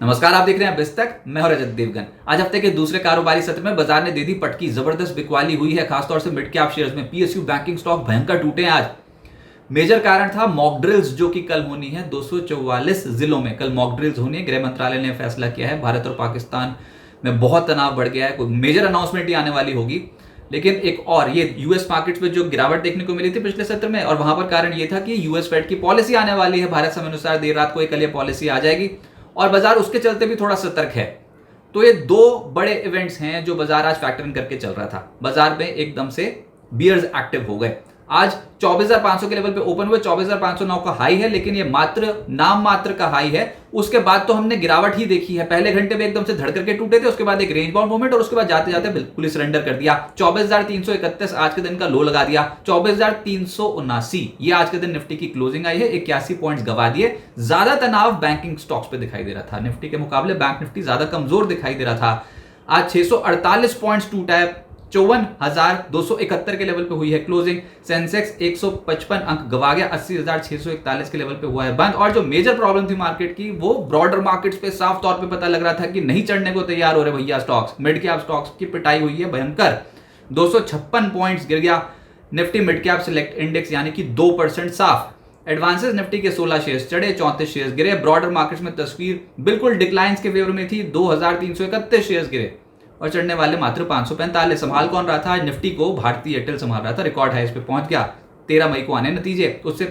नमस्कार, आप देख रहे हैं बिस्तक। मैं हूं रजत देवगन। आज हफ्ते के दूसरे कारोबारी सत्र में बाजार ने दे दी पटकी। जबरदस्त बिकवाली हुई है, खासतौर से मिड कैप शेयर्स में। पीएसयू बैंकिंग स्टॉक भयंकर टूटे हैं आज। मेजर कारण था मॉक ड्रिल्स, जो कि कल होनी है 244 जिलों में। कल मॉक ड्रिल्स होनी है। गृह मंत्रालय ने फैसला किया है। भारत और पाकिस्तान में बहुत तनाव बढ़ गया है। कोई मेजर अनाउंसमेंट ही आने वाली होगी। लेकिन एक और ये यूएस मार्केट्स में जो गिरावट देखने को मिली थी पिछले सत्र में, और वहां पर कारण ये था कि यूएस फेड की पॉलिसी आने वाली है भारत समय अनुसार। देर रात को कल ये पॉलिसी आ जाएगी और बाजार उसके चलते भी थोड़ा सतर्क है। तो ये दो बड़े इवेंट्स हैं जो बाजार आज फैक्टर इन करके चल रहा था। बाजार में एकदम से बियर्स एक्टिव हो गए। आज 24,500 के लेवल पे ओपन हुए। 24,509 का हाई है, लेकिन ये नाम मात्र का हाई है। उसके बाद तो हमने गिरावट ही देखी है। पहले घंटे में एकदम से धड़ करके टूटे थे, उसके बाद एक रेंज बाउंड मूवमेंट और उसके बाद जाते जाते बिल्कुल सरेंडर कर दिया। 24,331 आज के दिन का लो लगा दिया। 24,379 ये आज के दिन निफ्टी की क्लोजिंग आई है। 81 पॉइंट्स गवा दिए। ज्यादा तनाव बैंकिंग स्टॉक्स पे दिखाई दे रहा था। निफ्टी के मुकाबले बैंक निफ्टी ज्यादा कमजोर दिखाई दे रहा था। आज 648 पॉइंट्स टूटा है। 54,271 के लेवल पे हुई है क्लोजिंग। सेंसेक्स 155 अंक गवा गया। 80,641 के लेवल पे हुआ है बंद। और जो मेजर प्रॉब्लम थी मार्केट की, वो ब्रॉडर मार्केट्स पे साफ तौर पे पता लग रहा था कि नहीं चढ़ने को तैयार हो रहे भैया स्टॉक्स। मिड कैप स्टॉक्स की पिटाई हुई है भयंकर। 256 पॉइंट्स गिर गया Nifty mid cap select index, यानी कि 2% साफ। एडवांसेस निफ्टी के 16 शेयर्स चढ़े, 34 शेयर्स गिरे। ब्रॉडर मार्केट्स में तस्वीर बिल्कुल डिक्लाइंस के फेवर में थी। 2,331 शेयर्स गिरे और चढ़ने वाले मात्र 545। संभाल कौन रहा था आज निफ्टी को? भारतीय एयरटेल संभाल रहा था। रिकॉर्ड हाइस पे पहुंच गया। 13 मई को आने नतीजे, उससे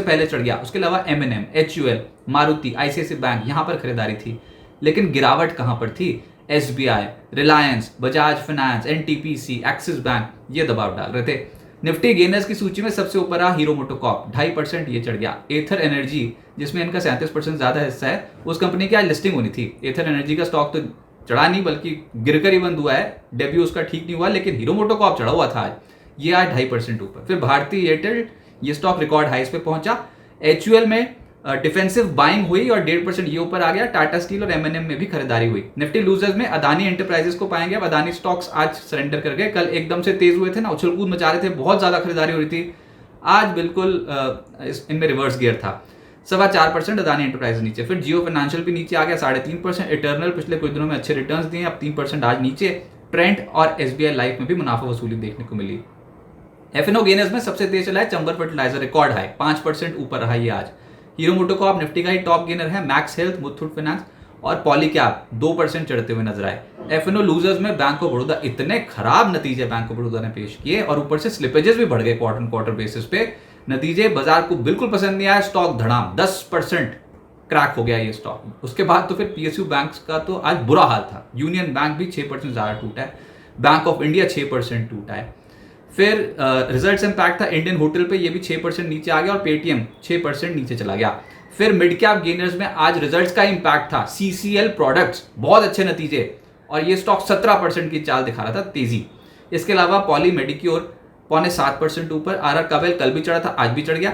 पहले चढ़ गया। उसके अलावा M&M, HUL, Maruti, ICICI bank, यहां पर खरीदारी थी। लेकिन गिरावट कहां पर थी? SBI, Reliance, Bajaj finance, NTPC, Axis bank ये दबाव डाल रहे थे। निफ्टी गेनर्स की सूची में सबसे ऊपर रहा हीरो मोटोकॉर्प, 2.5% ये चढ़ गया। एथर एनर्जी, जिसमें इनका 37% ज्यादा हिस्सा है, उस कंपनी की आज लिस्टिंग होनी थी। एथर एनर्जी का स्टॉक तो चढ़ा नहीं, बल्कि गिरकर ही बंद हुआ है। डेब्यू उसका ठीक नहीं हुआ, लेकिन हीरो मोटोकॉर्प चढ़ा हुआ था आज। ये आज 2.5% ऊपर। फिर भारतीय एयरटेल, ये स्टॉक रिकॉर्ड हाइस पे पहुंचा। एचयूएल में डिफेंसिव बाइंग हुई और 1.5% ये ऊपर आ गया। टाटा स्टील और एमएनएम में भी खरीदारी हुई। निफ्टी लूजर्स में अदानी एंटरप्राइजेस को पाएंगे। अब अदानी स्टॉक्स आज सरेंडर कर गए। कल एकदम से तेज हुए थे ना, उछल कूद मचा रहे थे, बहुत ज्यादा खरीदारी हो रही थी। आज बिल्कुल इनमें रिवर्स गियर था। 4.25% अदानी एंटरप्राइज नीचे। फिर जियो फाइनेंशियल भी नीचे आ गया 3.5%। इटर्नल पिछले कुछ दिनों में अच्छे रिटर्न्स दिए, अब 3% आज नीचे। ट्रेंट और एसबीआई लाइफ में भी मुनाफा वसूली देखने को मिली। एफएनओ गेनर्स में सबसे तेज चला है चंबल फर्टिलाइजर, रिकॉर्ड हाई 5% ऊपर रहा ये आज। हीरो मोटोकॉर्प निफ्टी का ही टॉप गेनर है। मैक्स हेल्थ, मुथूट फाइनेंस और पॉलीकैब 2% चढ़ते हुए नजर आए। एफएनओ लूजर्स में बैंक ऑफ बड़ौदा, इतने खराब नतीजे बैंक ऑफ बड़ौदा ने पेश किए और ऊपर से स्लिपेजेस भी बढ़ गए क्वार्टर बेसिस पे। नतीजे बाजार को बिल्कुल पसंद नहीं आया। स्टॉक धड़ाम 10% क्रैक हो गया ये स्टॉक। उसके बाद तो फिर पीएसयू बैंक्स का तो आज बुरा हाल था। यूनियन बैंक भी 6% ज्यादा टूटा है। बैंक ऑफ इंडिया 6% टूटा है। फिर रिजल्ट्स इंपैक्ट था इंडियन होटल पे, ये भी 6% नीचे आ गया। और पेटीएम 6% नीचे चला गया। फिर मिड कैप गेनर्स में आज रिजल्ट्स का इंपैक्ट था। सीसीएल प्रोडक्ट्स, बहुत अच्छे नतीजे, और ये स्टॉक 17% की चाल दिखा रहा था, तेजी। इसके अलावा पॉली मेडिक्योर 0.7% ऊपर। आरआर कावेल कल भी चढ़ा था, आज भी चढ़ गया।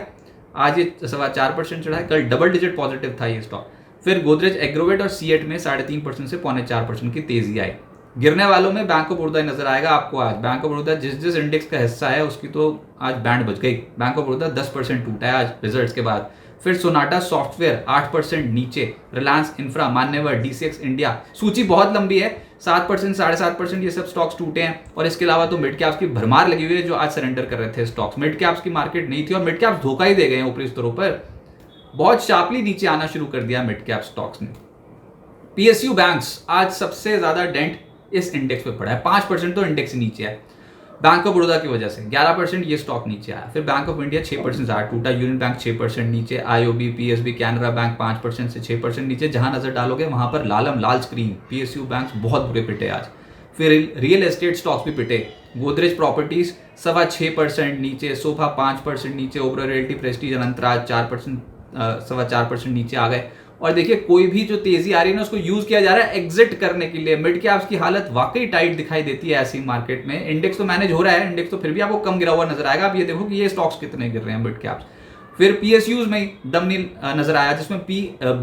आज ये 4.25% चढ़ा है। कल डबल डिजिट पॉजिटिव था ये स्टॉक। फिर गोदरेज एग्रोवेट और सीएट में 3.5% से 0.4% की तेजी आई। गिरने वालों में बैंक ऑफ बड़ौदा नजर आएगा आपको आज। बैंक ऑफ बड़ौदा जिस इंडेक्स का हिस्सा है, उसकी तो आज बैंड बज गई। बैंक ऑफ बड़ौदा 10% टूटा है आज रिजल्ट्स के बाद। फिर सोनाटा सॉफ्टवेयर 8% नीचे। रिलायंस इंफ्रा, मान्यवर, डीसीएक्स इंडिया, सूची बहुत लंबी है। 7%, 7.5% ये सब स्टॉक्स टूटे हैं। और इसके अलावा तो मिड कैप्स की भरमार लगी हुई है जो आज सरेंडर कर रहे थे स्टॉक्स। मिड कैप्स की मार्केट नहीं थी और मिड कैप्स धोखा ही दे गए हैं ऊपरी स्तरों पर। बहुत शार्पली नीचे आना शुरू कर दिया मिड कैप स्टॉक्स ने। पीएसयू बैंक्स आज सबसे ज्यादा डेंट इस इंडेक्स पे पड़ा है। 5% तो इंडेक्स नीचे है बैंक ऑफ बड़ौदा की वजह से। 11% ये स्टॉक नीचे आया। फिर बैंक ऑफ इंडिया 6% ज्यादा टूटा। यूनियन बैंक 6% नीचे। आईओबी, पीएसबी, कैनरा बैंक 5% से 6% नीचे। जहां नजर डालोगे वहां पर लाल स्क्रीन। पीएसयू बैंक्स बहुत बुरे पिटे आज। फिर रियल एस्टेट स्टॉक्स भी पिटे। गोदरेज प्रॉपर्टीज 6.25% नीचे। सोफा 5% नीचे। ओबरा रियल्टी, प्रेस्टीज, अनंतराज 4% नीचे आ गए। और देखिए, कोई भी जो तेजी आ रही है ना, उसको यूज किया जा रहा है एग्जिट करने के लिए। मिड कैप्स की हालत वाकई टाइट दिखाई देती है ऐसी मार्केट में। इंडेक्स तो मैनेज हो रहा है, इंडेक्स तो फिर भी आपको कम गिरा हुआ नजर आएगा। आप ये देखो कि ये स्टॉक्स कितने गिर रहे हैं मिड कैप्स। फिर पीएसयूज में दम नहीं नजर आया, जिसमें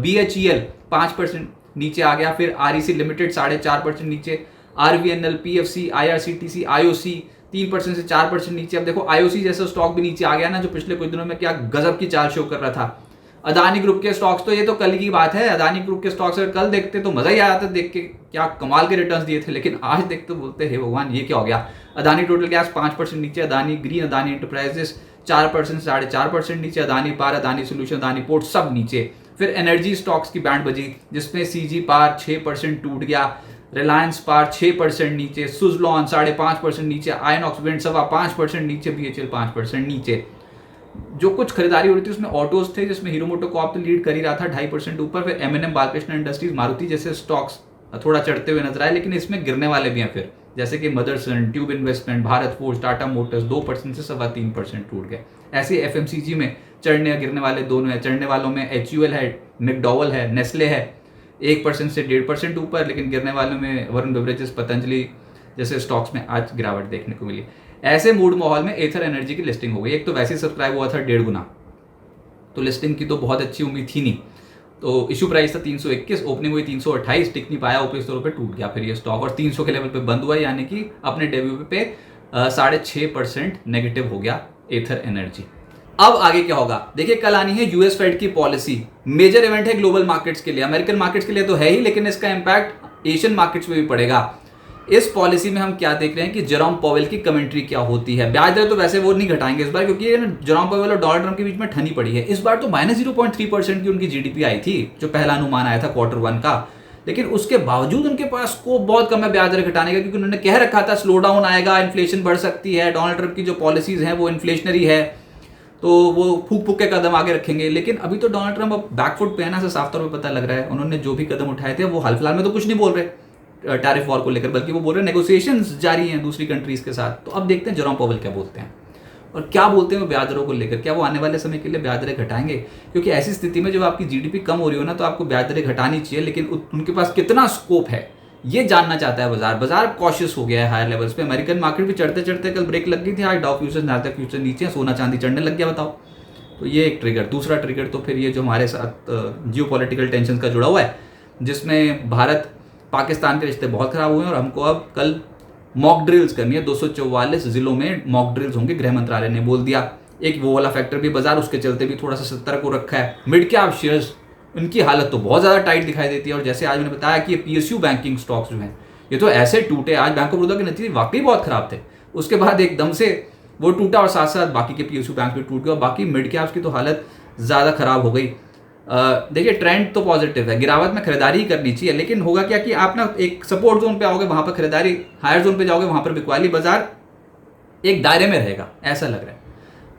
बीएचईएल 5% नीचे आ गया। फिर आरईसी लिमिटेड 4.5% नीचे। आरवीएनएल, पीएफसी, आईआरसीटीसी, आईओसी 3% से 4% नीचे। अब देखो आईओसी जैसा स्टॉक भी नीचे आ गया ना, जो पिछले कुछ दिनों में क्या गजब की चाल शो कर रहा था। अदानी ग्रुप के स्टॉक्स तो ये तो कल की बात है, अदानी ग्रुप के स्टॉक्स अगर कल देखते तो मजा ही आ जाता देख के, क्या कमाल के रिटर्न्स दिए थे, लेकिन आज देखते बोलते हे भगवान ये क्या हो गया। अदानी टोटल गैस 5% नीचे, अदानी ग्रीन, अदानी इंटरप्राइजेस 4% 4.5% नीचे, अदानी पार, अदानी सोल्यूशन, अदानी पोर्ट सब नीचे। फिर एनर्जी स्टॉक्स की बैंड बजी जिसमें सीजी पार 6% टूट गया, रिलायंस पार 6% नीचे, सुजलॉन 5.5% नीचे, आयनॉक्स विंड 5% नीचे, बीएचएल 5% नीचे। जो कुछ खरीदारी हो रही थी उसमें ऑटोज थे जिसमें हीरो मोटोकॉर्प तो लीड कर ही रहा था 2.5% ऊपर, फिर एमएनएम, बालकृष्ण इंडस्ट्रीज, मारुति जैसे स्टॉक्स थोड़ा चढ़ते हुए नजर आए, लेकिन इसमें गिरने वाले भी हैं फिर, जैसे कि Motherson, tube investment, Bharat forge, Tata Motors 2% से 3.25% टूट गए। ऐसे एफएमसीजी में चढ़ने गिरने वाले दोनों है, चढ़ने वालों में एचयूएल है, मैकडॉवेल है, नेस्ले है 1% से 1.5% ऊपर, लेकिन गिरने वालों में वरुण बेवरेजेस, पतंजलि जैसे स्टॉक्स में आज गिरावट देखने को मिली। ऐसे मूड माहौल में एथर एनर्जी की लिस्टिंग हो गई। एक तो वैसे ही सब्सक्राइब हुआ था 1.5 गुना, तो लिस्टिंग की तो बहुत अच्छी उम्मीद थी नहीं, तो इशू प्राइस था 321, ओपनिंग हुई 328, टिक नहीं पाया, ऊपरी स्तरों पे टूट गया फिर ये स्टॉक और 300 के लेवल पे बंद हुआ, यानी कि अपने डेब्यू पे 6.5% नेगेटिव हो गया एथर एनर्जी। अब आगे क्या होगा देखिए, कल आनी है यूएस फेड की पॉलिसी, मेजर इवेंट है ग्लोबल मार्केट्स के लिए, अमेरिकन मार्केट्स के लिए तो है ही, लेकिन इसका इंपैक्ट एशियन मार्केट्स में भी पड़ेगा। इस पॉलिसी में हम क्या देख रहे हैं कि जेरोम पॉवेल की कमेंट्री क्या होती है। ब्याज दर तो वैसे वो नहीं घटाएंगे इस बार, क्योंकि जेरोम पॉवेल और डोनाल्ड ट्रंप के बीच में ठनी पड़ी है। इस बार तो -0.3% की उनकी जीडीपी आई थी, जो पहला अनुमान आया था Q1 का, लेकिन उसके बावजूद उनके पास स्कोप बहुत कम है ब्याज दर घटाने का, क्योंकि उन्होंने कह रखा था स्लो डाउन आएगा, इन्फ्लेशन बढ़ सकती है, डोनाल्ड ट्रंप की जो पॉलिसीज हैं वो इन्फ्लेशनरी है, तो वो फूक फूक के कदम आगे रखेंगे। लेकिन अभी तो डोनाल्ड ट्रंप अब बैकफुट पे है ना, साफ तौर पे पता लग रहा है। उन्होंने जो भी कदम उठाए थे वो हाल फिलहाल में तो कुछ नहीं बोल रहे टैरिफ वॉर को लेकर, बल्कि वो बोल रहे हैं नेगोशिएशंस जारी हैं दूसरी कंट्रीज के साथ। तो अब देखते हैं जेरोम पॉवेल क्या बोलते हैं और क्या बोलते हैं वो ब्याज दरों को लेकर। क्या वो आने वाले समय के लिए ब्याज दरें घटाएंगे? क्योंकि ऐसी स्थिति में जब आपकी जीडीपी कम हो रही हो ना, तो आपको ब्याज दरें घटानी चाहिए, लेकिन उनके पास कितना स्कोप है ये जानना चाहता है बाजार। बाजार कॉशियस हो गया है हायर लेवल्स पे। अमेरिकन मार्केट भी चढ़ते चढ़ते कल ब्रेक लग गई थी, आज डाउ फ्यूचर्स, नास्डैक फ्यूचर्स नीचे, सोना चांदी चढ़ने लग गया। बताओ, तो ये एक ट्रिगर। दूसरा ट्रिगर तो फिर ये जो हमारे साथ जियोपॉलिटिकल टेंशन का जुड़ा हुआ है, जिसमें भारत पाकिस्तान के रिश्ते बहुत खराब हुए हैं और हमको अब कल मॉक ड्रिल्स करनी है। 244 जिलों में मॉक ड्रिल्स होंगे, गृह मंत्रालय ने बोल दिया। एक वो वाला फैक्टर भी बाजार उसके चलते भी थोड़ा सा सतर्क हो रखा है। मिड कैप शेयर्स, उनकी हालत तो बहुत ज़्यादा टाइट दिखाई देती है। और जैसे आज मैंने बताया कि ये पीएसयू बैंकिंग स्टॉक्स जो हैं ये तो ऐसे टूटे, आज बैंक ऑफ बड़ौदा के नतीजे वाकई बहुत खराब थे, उसके बाद एकदम से वो टूटा और साथ साथ बाकी के पीएसयू बैंक भी टूट गए और बाकी मिड कैप्स की तो हालत ज़्यादा खराब हो गई। देखिए, ट्रेंड तो पॉजिटिव है, गिरावट में खरीदारी ही करनी चाहिए, लेकिन होगा क्या कि आप ना एक सपोर्ट जोन पे आओगे, वहां पर खरीदारी, हायर जोन पे जाओगे वहां पर बिकवाली, बाजार एक दायरे में रहेगा ऐसा लग रहा है।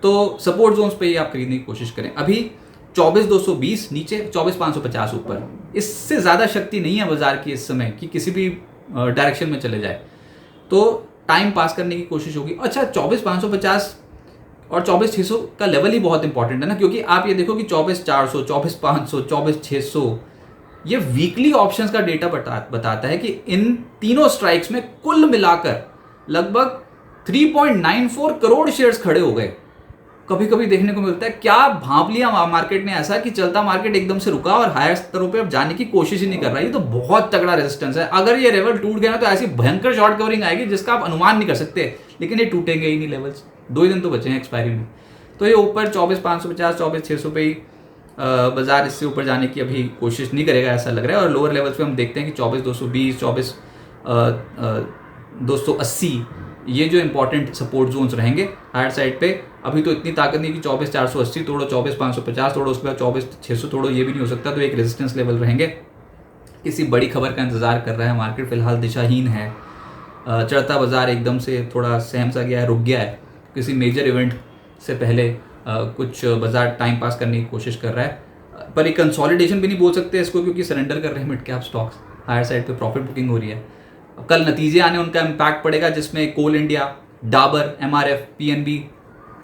तो सपोर्ट जोन्स पे ही आप खरीदने की कोशिश करें। अभी 24,220 नीचे, 24,550 ऊपर, इससे ज़्यादा शक्ति नहीं है बाजार की इस समय कि किसी भी डायरेक्शन में चले जाए, तो टाइम पास करने की कोशिश होगी। अच्छा, 24,550 और 24,600 का लेवल ही बहुत इंपॉर्टेंट है ना, क्योंकि आप ये देखो कि 24,400, 24,500, 24,600 ये वीकली ऑप्शंस का डेटा बताता है कि इन तीनों स्ट्राइक्स में कुल मिलाकर लगभग 3.94 करोड़ शेयर्स खड़े हो गए। कभी कभी देखने को मिलता है क्या भांप लिया मार्केट ने ऐसा कि चलता मार्केट एकदम से रुका और हायर स्तरों पे अब जाने की कोशिश ही नहीं कर रहा। ये तो बहुत तगड़ा रेजिस्टेंस है। अगर ये लेवल टूट गया ना तो ऐसी भयंकर शॉर्ट कवरिंग आएगी जिसका आप अनुमान नहीं कर सकते, लेकिन ये टूटेंगे ही नहीं लेवल्स। 2 ही दिन तो बचे हैं एक्सपायरी में, तो ये ऊपर 24,550, 24,600 पे ही बाजार इससे ऊपर जाने की अभी कोशिश नहीं करेगा ऐसा लग रहा है। और लोअर लेवल्स पे हम देखते हैं कि 24,220, 24,280 ये जो इंपॉर्टेंट सपोर्ट जोन्स रहेंगे हायर साइड पे। अभी तो इतनी ताकत नहीं कि 24,480 तोड़ो, 24,550 तोड़ो, उसके बाद 24,600 तोड़ो, ये भी नहीं हो सकता। तो एक रेजिस्टेंस लेवल रहेंगे। किसी बड़ी खबर का इंतजार कर रहा है मार्केट, फिलहाल दिशाहीन है। चढ़ता बाजार एकदम से थोड़ा सहम सा गया है, रुक गया है। किसी मेजर इवेंट से पहले कुछ बाजार टाइम पास करने की कोशिश कर रहा है, पर एक कंसोलिडेशन भी नहीं बोल सकते इसको, क्योंकि सरेंडर कर रहे हैं mid cap stocks. Higher side पे प्रॉफिट बुकिंग हो रही है। कल नतीजे आने, उनका इम्पैक्ट पड़ेगा, जिसमें Coal India, Dabur, MRF, PNB,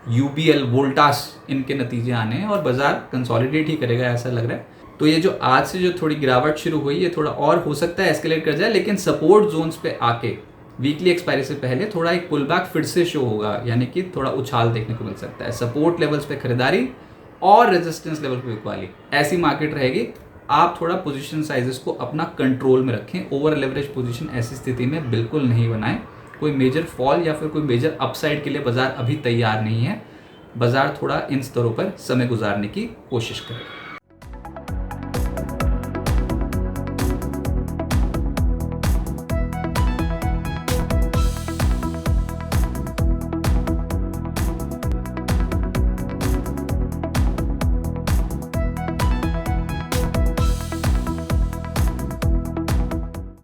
UBL, Voltas, इनके नतीजे आने हैं और बाजार कंसोलिडेट ही करेगा ऐसा लग रहा है। तो ये जो आज से जो थोड़ी गिरावट शुरू हुई है, थोड़ा और हो सकता है एस्केलेट कर जाए, लेकिन सपोर्ट जोन्स पे आके वीकली एक्सपायरी से पहले थोड़ा एक पुल बैक फिर से शो होगा, यानी कि थोड़ा उछाल देखने को मिल सकता है। सपोर्ट लेवल्स पे खरीदारी और रेजिस्टेंस लेवल पे बिकवाली, ऐसी मार्केट रहेगी। आप थोड़ा पोजीशन साइजेस को अपना कंट्रोल में रखें। ओवर लेवरेज पोजीशन ऐसी स्थिति में बिल्कुल नहीं बनाएं। कोई मेजर फॉल या फिर कोई मेजर अपसाइड के लिए बाजार अभी तैयार नहीं है। बाजार थोड़ा इन स्तरों पर समय गुजारने की कोशिश करें।